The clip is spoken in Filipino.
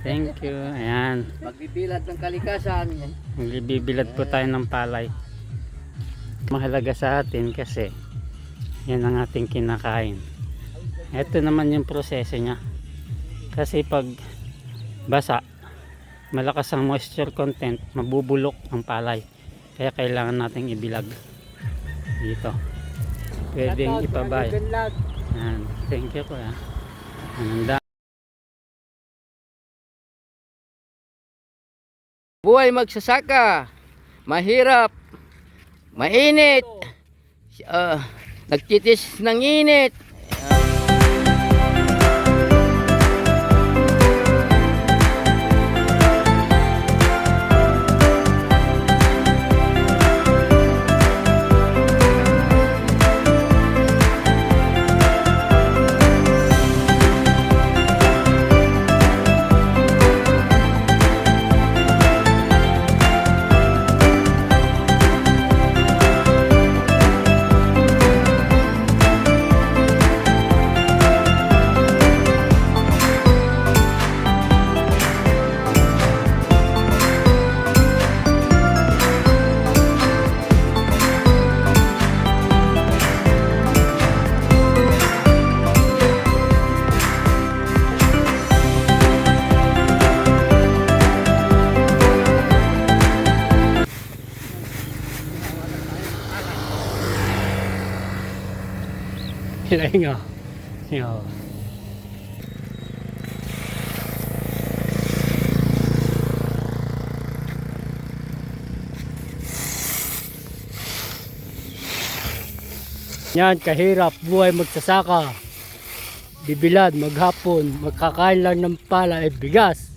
Thank you. Ayan. Magbibilad ng kalikasan. Magbibilad po tayo ng palay. Mahalaga sa atin kasi yan ang ating kinakain. Ito naman yung proseso niya. Kasi pag basa, malakas ang moisture content, mabubulok ang palay. Kaya kailangan nating ibilag dito. Pwedeng ipabay. Ayan. Thank you po. Buhay magsasaka. Mahirap. Mainit. Nagtitis ng init. Hilahin nga. Yo. Yan, kahirap buhay magsasaka. Bibilad, maghapon, magkakain lang ng pala ay bigas.